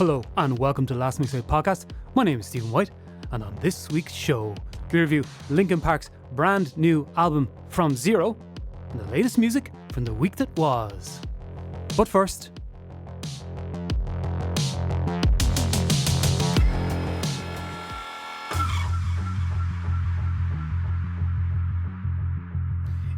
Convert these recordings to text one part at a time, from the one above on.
Hello and welcome to Last Mixtape Podcast. My name is Stephen White, and on this week's show, we review Linkin Park's brand new album From Zero and the latest music from the week that was. But first,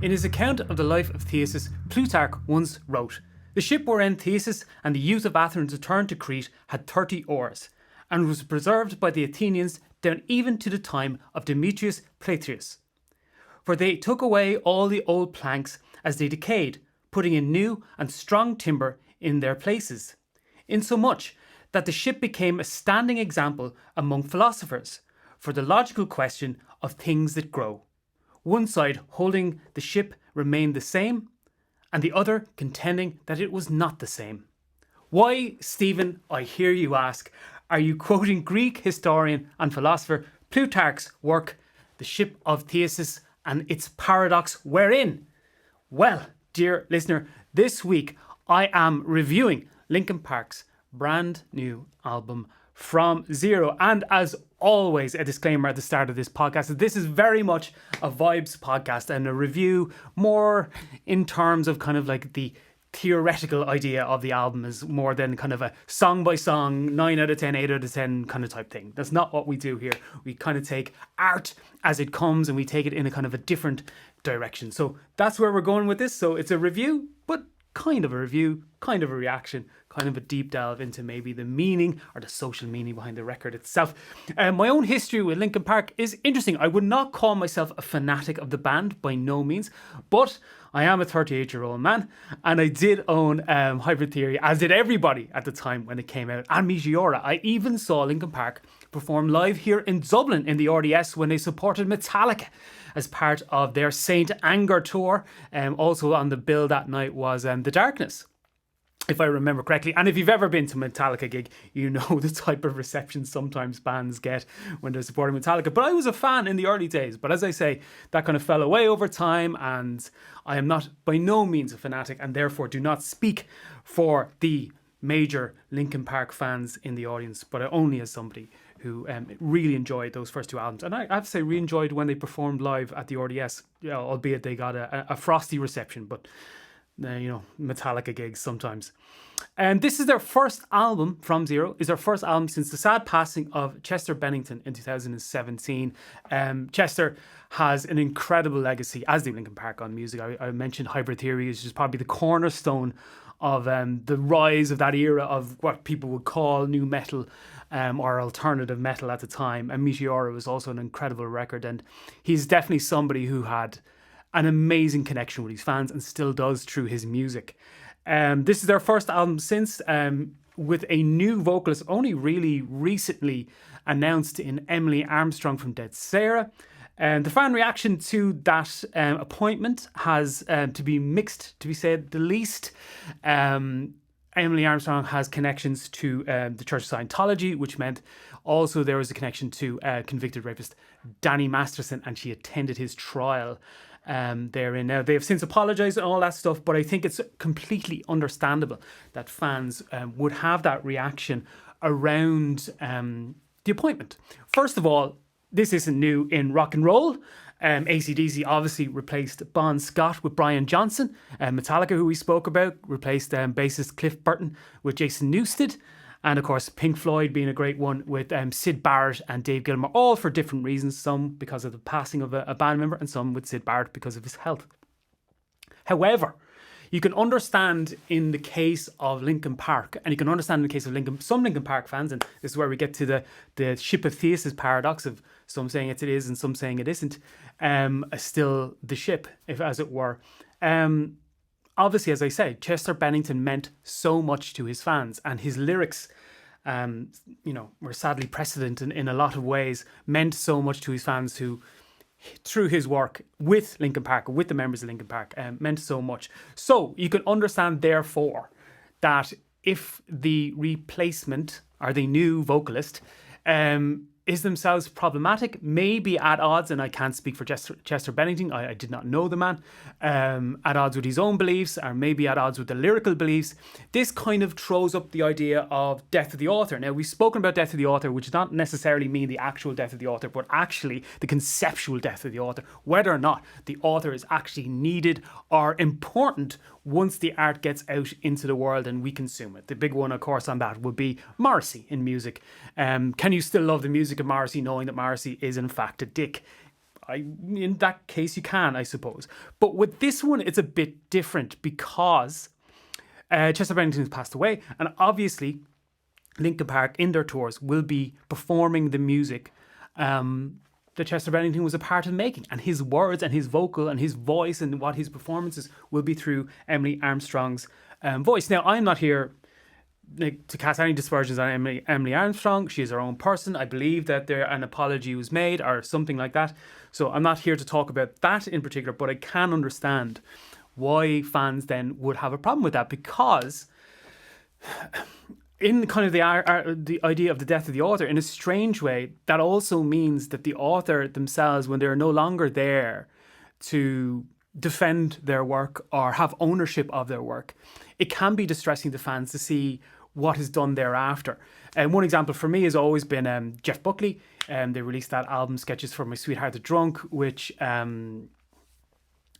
in his account of the life of Theseus, Plutarch once wrote, "The ship wherein Theseus and the youth of Athens returned to Crete had 30 oars, and was preserved by the Athenians down even to the time of Demetrius Plateus. For they took away all the old planks as they decayed, putting in new and strong timber in their places, insomuch that the ship became a standing example among philosophers for the logical question of things that grow. One side holding the ship remained the same, and the other contending that it was not the same." Why, Stephen, I hear you ask, are you quoting Greek historian and philosopher Plutarch's work, The Ship of Theseus and its Paradox Wherein? Well, dear listener, this week I am reviewing Linkin Park's brand new album From Zero, and as always, a disclaimer at the start of this podcast: this is very much a vibes podcast and a review more in terms of kind of like the theoretical idea of the album, is more than kind of a song by song 9 out of 10, 8 out of 10 kind of type thing. That's not what we do here. We kind of take art as it comes and we take it in a kind of a different direction. So that's where we're going with this. So it's a review, but kind of a review, kind of a reaction, kind of a deep delve into maybe the meaning or the social meaning behind the record itself. My own history with Linkin Park is interesting. I would not call myself a fanatic of the band, by no means, but I am a 38-year-old man, and I did own Hybrid Theory, as did everybody at the time when it came out, and Meteora. I even saw Linkin Park perform live here in Dublin in the RDS when they supported Metallica as part of their Saint Anger tour. Also on the bill that night was The Darkness, if I remember correctly. And if you've ever been to a Metallica gig, you know the type of reception sometimes bands get when they're supporting Metallica. But I was a fan in the early days. But as I say, that kind of fell away over time, and I am not by no means a fanatic, and therefore do not speak for the major Linkin Park fans in the audience, but only as somebody who really enjoyed those first two albums. And I have to say, really enjoyed when they performed live at the RDS, albeit they got a frosty reception, but Metallica gigs sometimes. And this is their first album. From Zero is their first album since the sad passing of Chester Bennington in 2017. Chester has an incredible legacy, as do Linkin Park, on music. I mentioned Hybrid Theory is just probably the cornerstone of the rise of that era of what people would call new metal or alternative metal at the time. And Meteora was also an incredible record, and he's definitely somebody who had an amazing connection with his fans and still does through his music. This is their first album since, with a new vocalist only really recently announced in Emily Armstrong from Dead Sarah. The fan reaction to that appointment has to be mixed, to be said the least. Emily Armstrong has connections to the Church of Scientology, which meant also there was a connection to convicted rapist Danny Masterson, and she attended his trial therein. Now, they have since apologised and all that stuff, but I think it's completely understandable that fans would have that reaction around the appointment. First of all, this isn't new in rock and roll. AC/DC obviously replaced Bon Scott with Brian Johnson. Metallica, who we spoke about, replaced bassist Cliff Burton with Jason Newsted. And of course, Pink Floyd being a great one with Syd Barrett and Dave Gilmour, all for different reasons. Some because of the passing of a band member, and some with Syd Barrett because of his health. However, you can understand in the case of Linkin Park, and you can understand in the case of some Linkin Park fans, and this is where we get to the Ship of Theseus paradox of some saying it is and some saying it isn't, still the ship, if as it were. Obviously, as I said, Chester Bennington meant so much to his fans, and his lyrics, were sadly precedent in a lot of ways, meant so much to his fans who, through his work with Linkin Park, with the members of Linkin Park, meant so much. So you can understand, therefore, that if the replacement or the new vocalist is themselves problematic, maybe at odds, and I can't speak for Chester Bennington, I did not know the man, at odds with his own beliefs, or maybe at odds with the lyrical beliefs. This kind of throws up the idea of death of the author. Now, we've spoken about death of the author, which does not necessarily mean the actual death of the author, but actually the conceptual death of the author, whether or not the author is actually needed or important once the art gets out into the world and we consume it. The big one, of course, on that would be Morrissey in music. Can you still love the music of Morrissey knowing that Morrissey is in fact a dick? In that case, you can, I suppose. But with this one, it's a bit different because Chester Bennington has passed away, and obviously Linkin Park in their tours will be performing the music that Chester Bennington was a part of making, and his words and his vocal and his voice and what his performances will be through Emily Armstrong's voice. Now, I'm not here to cast any dispersions on Emily Armstrong. She is her own person. I believe that an apology was made or something like that. So I'm not here to talk about that in particular, but I can understand why fans then would have a problem with that, because in kind of the idea of the death of the author, in a strange way, that also means that the author themselves, when they're no longer there to defend their work or have ownership of their work, it can be distressing to fans to see what is done thereafter. And one example for me has always been Jeff Buckley. They released that album, Sketches from My Sweetheart the Drunk, which I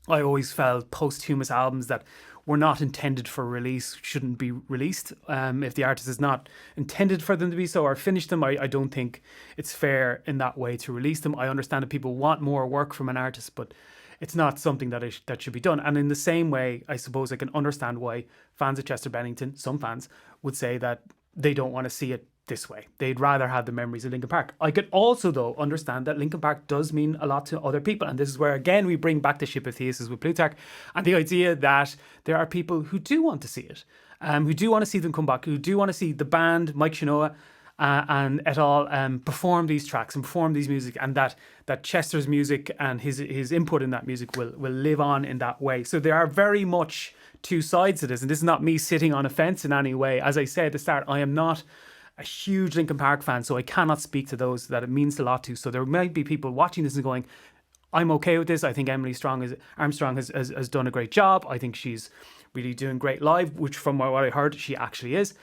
always felt posthumous albums that were not intended for release shouldn't be released. If the artist is not intended for them to be so or finish them, I don't think it's fair in that way to release them. I understand that people want more work from an artist, but it's not something that should be done. And in the same way, I suppose I can understand why fans of Chester Bennington, some fans, would say that they don't want to see it this way. They'd rather have the memories of Linkin Park. I could also, though, understand that Linkin Park does mean a lot to other people. And this is where, again, we bring back the ship of Theseus with Plutarch and the idea that there are people who do want to see it, who do want to see them come back, who do want to see the band, Mike Shinoda, and et al. Perform these tracks and perform these music, and that Chester's music and his input in that music will live on in that way. So there are very much two sides to this, and this is not me sitting on a fence in any way. As I said at the start, I am not a huge Linkin Park fan, so I cannot speak to those that it means a lot to. So there might be people watching this and going, I'm okay with this. I think Emily Armstrong has done a great job. I think she's really doing great live, which from what I heard, she actually is.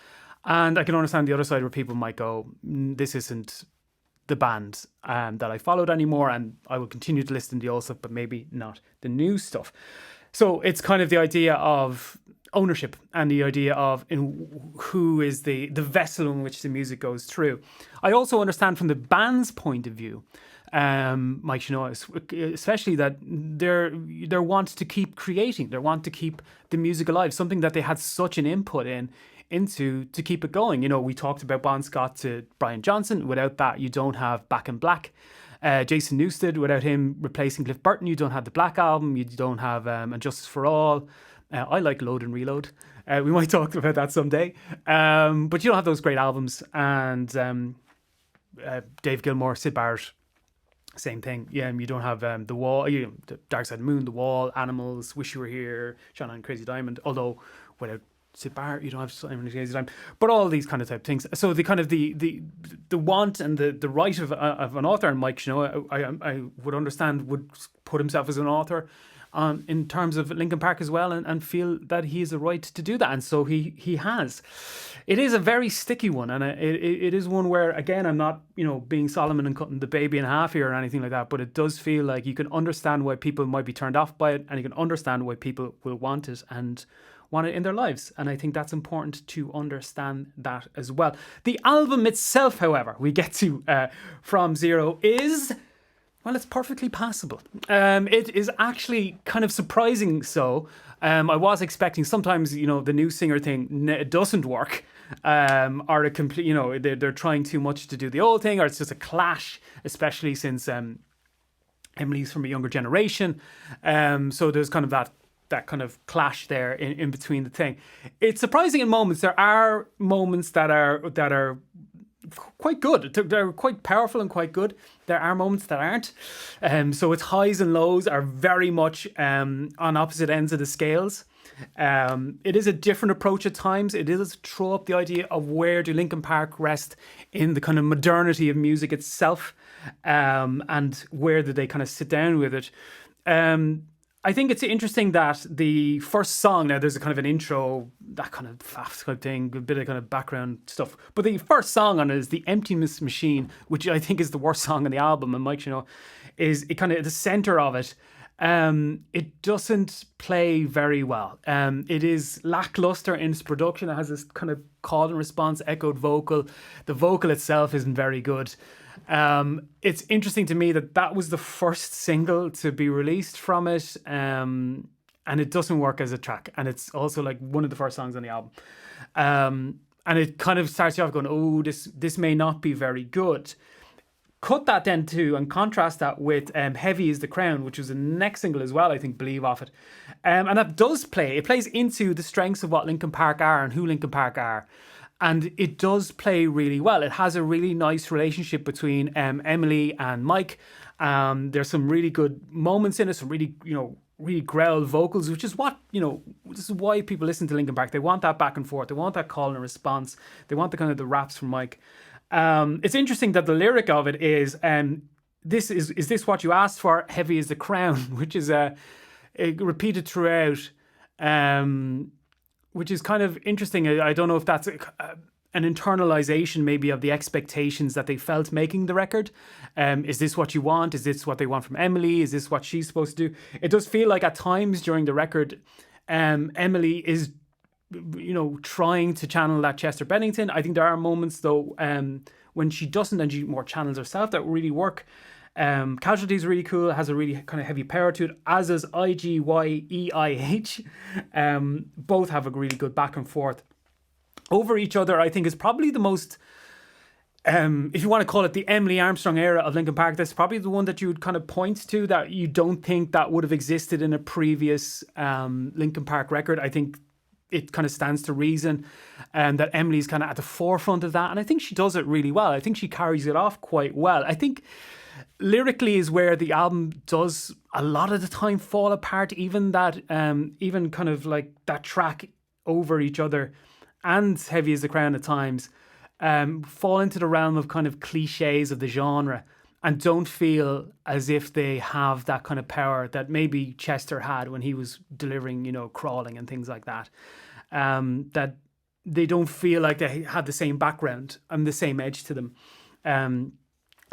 And I can understand the other side where people might go, this isn't the band that I followed anymore, and I will continue to listen to the old stuff, but maybe not the new stuff. So it's kind of the idea of ownership and the idea of who is the vessel in which the music goes through. I also understand from the band's point of view, Mike Shinoda, especially, that they want to keep creating, they want to keep the music alive, something that they had such an input into to keep it going. You know, we talked about Bon Scott to Brian Johnson. Without that, you don't have Back in Black. Jason Newsted, without him replacing Cliff Burton, you don't have the Black Album, you don't have And Justice for All. I like Load and Reload. We might talk about that someday. But you don't have those great albums. And Dave Gilmour, Syd Barrett, same thing. Yeah, you don't have The Wall, the Dark Side of the Moon, The Wall, Animals, Wish You Were Here, Sean and Crazy Diamond. Although without Syd Barrett, you don't have Simon and Crazy Diamond. But all these kind of type things. So the kind of the want and the right of an author, and Mike Shinoda, I would understand, would put himself as an author in terms of Linkin Park as well, and feel that he has a right to do that, and so he has. It is a very sticky one, and it is one where, again, I'm not being Solomon and cutting the baby in half here or anything like that, but it does feel like you can understand why people might be turned off by it, and you can understand why people will want it and want it in their lives, and I think that's important to understand that as well. The album itself, however, we get to From Zero is, well, it's perfectly passable. It is actually kind of surprising so. I was expecting sometimes, the new singer thing, it doesn't work. Or a complete, they're trying too much to do the old thing, or it's just a clash, especially since Emily's from a younger generation. So there's kind of that kind of clash there in between the thing. It's surprising in moments. There are moments that are quite good. They're quite powerful and quite good. There are moments that aren't. So its highs and lows are very much on opposite ends of the scales. It is a different approach at times. It is throw up the idea of where do Linkin Park rest in the kind of modernity of music itself, and where do they kind of sit down with it. I think it's interesting that the first song, now there's a kind of an intro, that kind of faff type thing, a bit of kind of background stuff. But the first song on it is The Emptiness Machine, which I think is the worst song on the album. And Mike, is it kind of the center of it. It doesn't play very well. It is lackluster in its production. It has this kind of call and response echoed vocal. The vocal itself isn't very good. It's interesting to me that was the first single to be released from it, and it doesn't work as a track, and it's also like one of the first songs on the album, and it kind of starts you off going, oh, this may not be very good. Cut that then too and contrast that with Heavy is the Crown, which was the next single as well, I think, believe, off it, and that does play. It plays into the strengths of what Linkin Park are and who Linkin Park are. And it does play really well. It has a really nice relationship between Emily and Mike. There's some really good moments in it, some really, really growled vocals, which is what, this is why people listen to Linkin Park. They want that back and forth. They want that call and response. They want the kind of the raps from Mike. It's interesting that the lyric of it is, is this what you asked for? Heavy is the Crown, which is repeated throughout. Which is kind of interesting. I don't know if that's an internalization maybe of the expectations that they felt making the record. Is this what you want? Is this what they want from Emily? Is this what she's supposed to do? It does feel like at times during the record, Emily is, trying to channel that Chester Bennington. I think there are moments though, when she doesn't and she more channels herself that really work. Casualty is really cool. It has a really kind of heavy power to it, as is IGYEIH. Both have a really good back and forth. Over Each Other, I think, is probably the most, if you want to call it the Emily Armstrong era of Linkin Park, that's probably the one that you would kind of point to that you don't think that would have existed in a previous Linkin Park record. I think it kind of stands to reason that Emily's kind of at the forefront of that. And I think she does it really well. I think she carries it off quite well. I think lyrically is where the album does a lot of the time fall apart. Even that, even kind of like that track Over Each Other and Heavy is the Crown at times, fall into the realm of kind of cliches of the genre and don't feel as if they have that kind of power that maybe Chester had when he was delivering, Crawling and things like that. That they don't feel like they had the same background and the same edge to them. And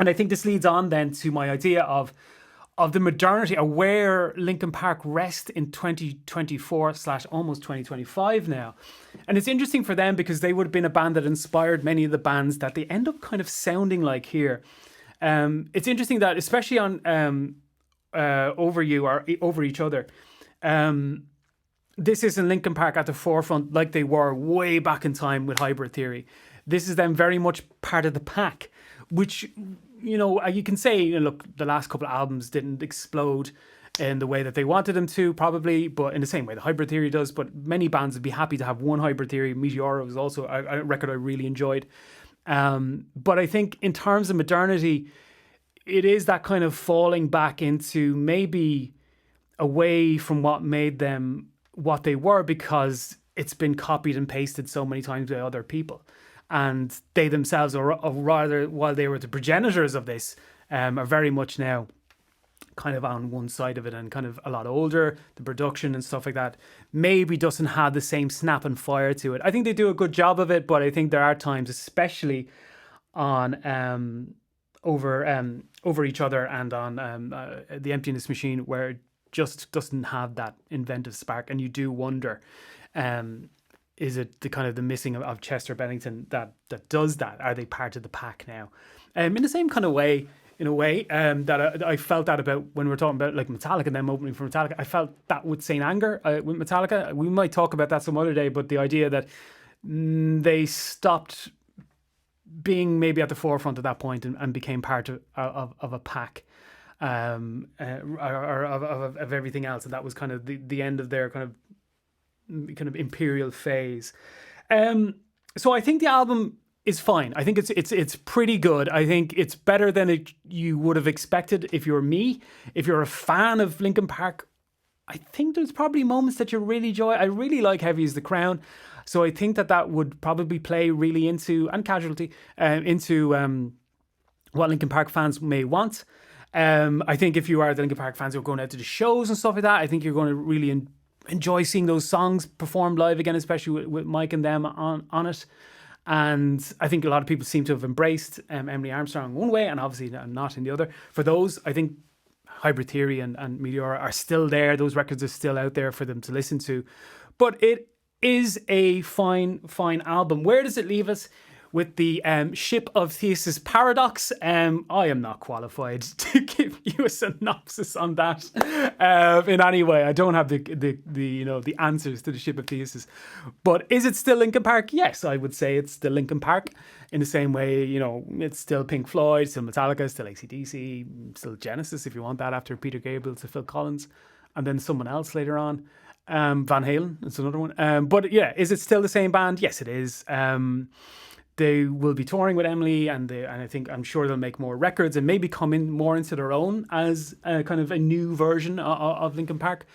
I think this leads on then to my idea of the modernity, of where Linkin Park rest in 2024 / almost 2025 now. And it's interesting for them because they would have been a band that inspired many of the bands that they end up kind of sounding like here. It's interesting that, especially on Over You or Over Each Other, this isn't Linkin Park at the forefront like they were way back in time with Hybrid Theory. This is them very much part of the pack, which, you can say, look, the last couple of albums didn't explode in the way that they wanted them to, probably, but in the same way the Hybrid Theory does. But many bands would be happy to have one Hybrid Theory. Meteora was also a record I really enjoyed. But I think in terms of modernity, it is that kind of falling back into maybe away from what made them what they were, because it's been copied and pasted so many times by other people. And they themselves, or rather, while they were the progenitors of this, are very much now kind of on one side of it and kind of a lot older. The production and stuff like that maybe doesn't have the same snap and fire to it. I think they do a good job of it, but I think there are times, especially on Over Each Other and on The Emptiness Machine, where it just doesn't have that inventive spark, and you do wonder, is it the kind of the missing of Chester Bennington that does that? Are they part of the pack now? In the same kind of way, in a way, that I felt that about when we were talking about like Metallica and them opening for Metallica. I felt that with Saint Anger with Metallica. We might talk about that some other day, but the idea that they stopped being maybe at the forefront at that point and became part of a pack, or of everything else, and that was kind of the end of their kind of imperial phase. So I think the album is fine. I think it's pretty good. I think it's better than you would have expected if you're me. If you're a fan of Linkin Park I think there's probably moments that you really enjoy. I really like Heavy is the Crown. So I think that would probably play really into, and Casualty, into what Linkin Park fans may want. I think if you are the Linkin Park fans who are going out to the shows and stuff like that, I think you're going to really enjoy seeing those songs performed live again, especially with Mike and them on it. And I think a lot of people seem to have embraced Emily Armstrong in one way and obviously not in the other. For those, I think Hybrid Theory and Meteora are still there. Those records are still out there for them to listen to. But it is a fine album. Where does it leave us with the Ship of Theseus paradox? I am not qualified to give you a synopsis on that in any way. I don't have the answers to the Ship of Theseus. But is it still Linkin Park? Yes, I would say it's still Linkin Park. In the same way, it's still Pink Floyd, still Metallica, still AC/DC, still Genesis if you want that, after Peter Gabriel to Phil Collins, and then someone else later on. Van Halen, it's another one. But yeah, is it still the same band? Yes, it is. They will be touring with Emily, and I'm sure they'll make more records and maybe come in more into their own as a kind of a new version of Linkin Park.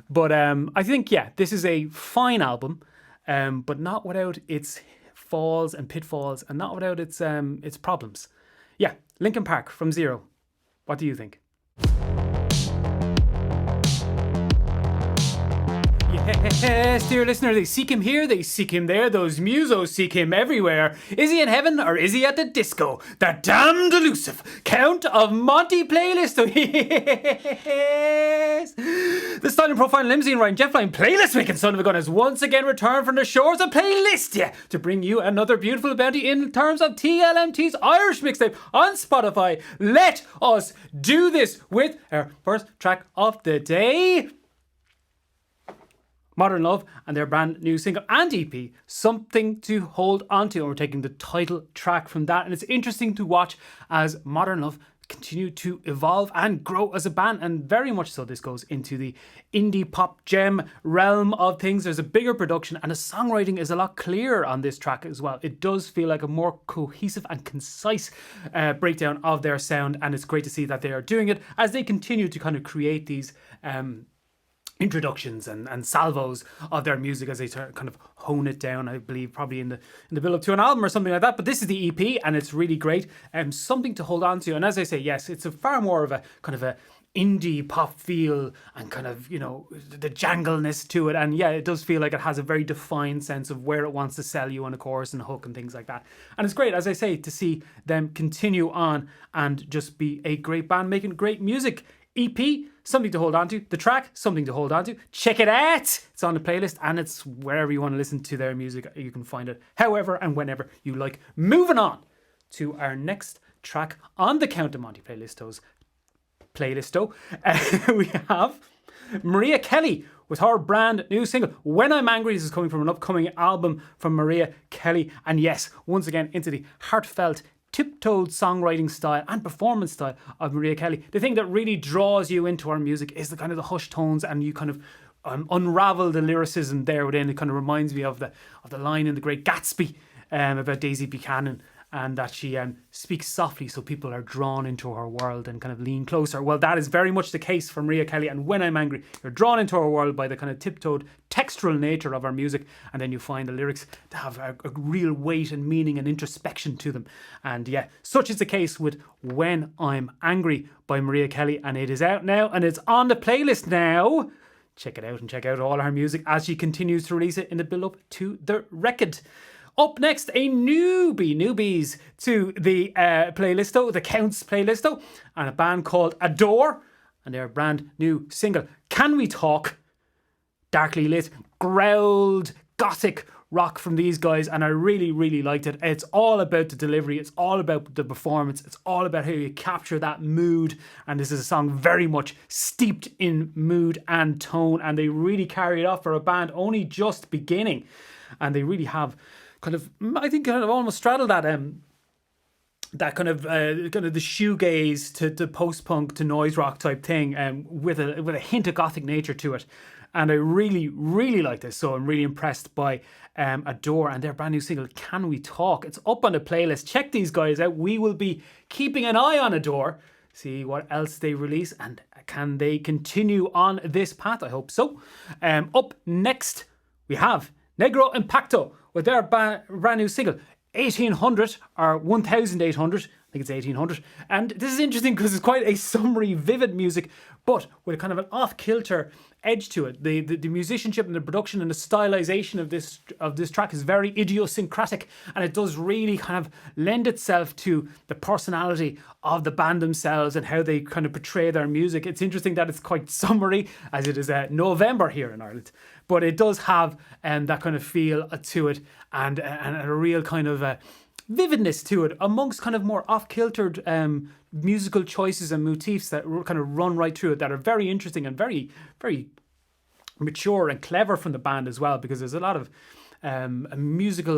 But I think, yeah, this is a fine album, but not without its falls and pitfalls, and not without its problems. Yeah, Linkin Park from Zero. What do you think? Yes, dear listener, they seek him here, they seek him there, those musos seek him everywhere. Is he in heaven or is he at the disco? The damned elusive Count of Monte playlist. Yes. The styling profile limousine riding jet flying playlist making son of a gun has once again returned from the shores of Playlistia to bring you another beautiful bounty in terms of TLMT's Irish mixtape on Spotify. Let us do this with our first track of the day. Modern Love and their brand new single and EP, Something to Hold On To. And we're taking the title track from that. And it's interesting to watch as Modern Love continue to evolve and grow as a band. And very much so this goes into the indie pop gem realm of things. There's a bigger production and the songwriting is a lot clearer on this track as well. It does feel like a more cohesive and concise breakdown of their sound. And it's great to see that they are doing it as they continue to kind of create these introductions and salvos of their music as they kind of hone it down, I believe, probably in the build up to an album or something like that. But this is the EP and it's really great and something to hold on to. And as I say, yes, it's a far more of a kind of a indie pop feel and kind of, the jangleness to it. And yeah, it does feel like it has a very defined sense of where it wants to sell you on a chorus and a hook and things like that. And it's great, as I say, to see them continue on and just be a great band making great music. EP, Something to Hold On To. The track, Something to Hold On To. Check it out. It's on the playlist and it's wherever you want to listen to their music. You can find it however and whenever you like. Moving on to our next track on the Count of Monte playlisto. We have Maria Kelly with her brand new single, When I'm Angry. This is coming from an upcoming album from Maria Kelly. And yes, once again, into the heartfelt, tiptoed songwriting style and performance style of Maria Kelly. The thing that really draws you into her music is the kind of the hushed tones, and you kind of unravel the lyricism there within. It kind of reminds me of the line in The Great Gatsby about Daisy Buchanan, and that she speaks softly so people are drawn into her world and kind of lean closer. Well, that is very much the case for Maria Kelly, and When I'm Angry, you're drawn into her world by the kind of tiptoed textural nature of her music, and then you find the lyrics to have a real weight and meaning and introspection to them. And yeah, such is the case with When I'm Angry by Maria Kelly, and it is out now and it's on the playlist now. Check it out and check out all her music as she continues to release it in the build-up to the record. Up next, a newbies to the playlisto, the Counts playlisto, and a band called Adore, and their brand new single, Can We Talk? Darkly lit, growled, gothic rock from these guys, and I really, really liked it. It's all about the delivery, it's all about the performance, it's all about how you capture that mood, and this is a song very much steeped in mood and tone, and they really carry it off for a band only just beginning, and they really have kind of, I think, kind of almost straddled that kind of the shoegaze to post-punk to noise rock type thing, with a hint of gothic nature to it. And I really, really like this. So I'm really impressed by Adore and their brand new single, Can We Talk? It's up on the playlist. Check these guys out. We will be keeping an eye on Adore see what else they release, and can they continue on this path? I hope so. Up next, we have Negro Impacto with their brand new single, 1800 or 1800. I think it's 1800. And this is interesting because it's quite a summery, vivid music, but with a kind of an off-kilter edge to it. The musicianship and the production and the stylization of this track is very idiosyncratic, and it does really kind of lend itself to the personality of the band themselves and how they kind of portray their music. It's interesting that it's quite summery, as it is November here in Ireland, but it does have that kind of feel to it, and a real kind of vividness to it amongst kind of more off-kiltered musical choices and motifs that kind of run right through it, that are very interesting and very, very mature and clever from the band as well, because there's a lot of musical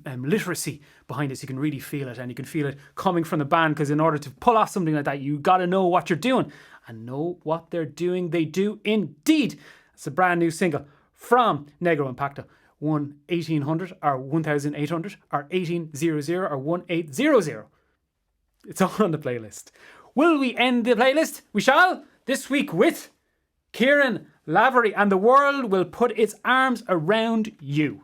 literacy behind this. You can really feel it, and you can feel it coming from the band, because in order to pull off something like that, you got to know what you're doing, and know what they're doing. They do indeed. It's a brand new single from Negro Impacto. 1800 or 1800 or 1800 or 1800. It's all on the playlist. Will we end the playlist? We shall, this week with Kieran Lavery and The World Will Put Its Arms Around You,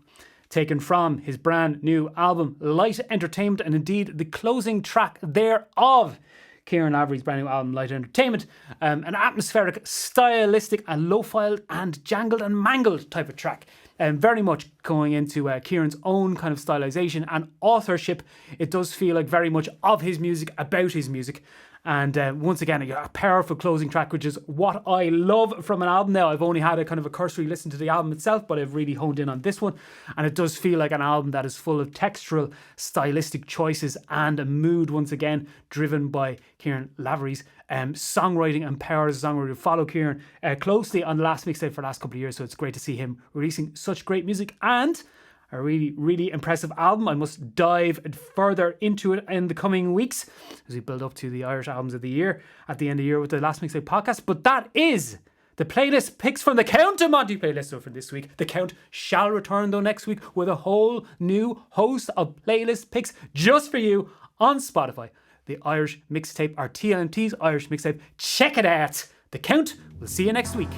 taken from his brand new album Light Entertainment, and indeed the closing track thereof. Kieran Lavery's brand new album Light Entertainment, an atmospheric, stylistic and low-filed and jangled and mangled type of track. Very much going into Kieran's own kind of stylization and authorship. It does feel like very much of his music, about his music. And once again, a powerful closing track, which is what I love from an album. Now, I've only had a kind of a cursory listen to the album itself, but I've really honed in on this one. And it does feel like an album that is full of textural, stylistic choices and a mood, once again, driven by Kieran Lavery's songwriting and power as a songwriter. Follow Kieran closely on the last mixtape for the last couple of years, so it's great to see him releasing such great music and a really, really impressive album. I must dive further into it in the coming weeks as we build up to the Irish Albums of the Year at the end of the year with the Last Mixtape podcast. But that is the playlist picks from the Count of Monty playlist. So for this week, the Count shall return though next week with a whole new host of playlist picks just for you on Spotify. The Irish Mixtape, or TLMT's Irish Mixtape. Check it out. The Count. We'll see you next week.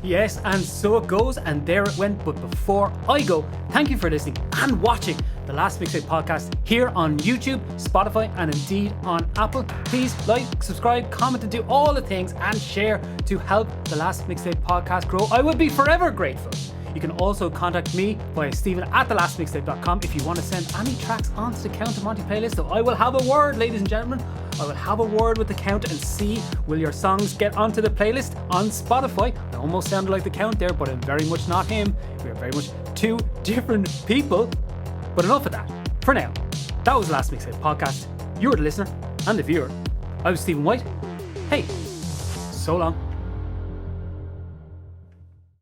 Yes, and so it goes, and there it went. But before I go, thank you for listening and watching the Last Mixtape podcast here on YouTube, Spotify, and indeed on Apple. Please like, subscribe, comment, and do all the things, and share to help the Last Mixtape podcast grow. I would be forever grateful. You can also contact me via Stephen@thelastmixtape.com if you want to send any tracks onto the Count of Monty playlist. So I will have a word, ladies and gentlemen. I will have a word with the Count and see will your songs get onto the playlist on Spotify. I almost sounded like the Count there, but I'm very much not him. We are very much two different people. But enough of that. For now, that was the Last Mixtape podcast. You were the listener and the viewer. I was Stephen White. Hey, so long.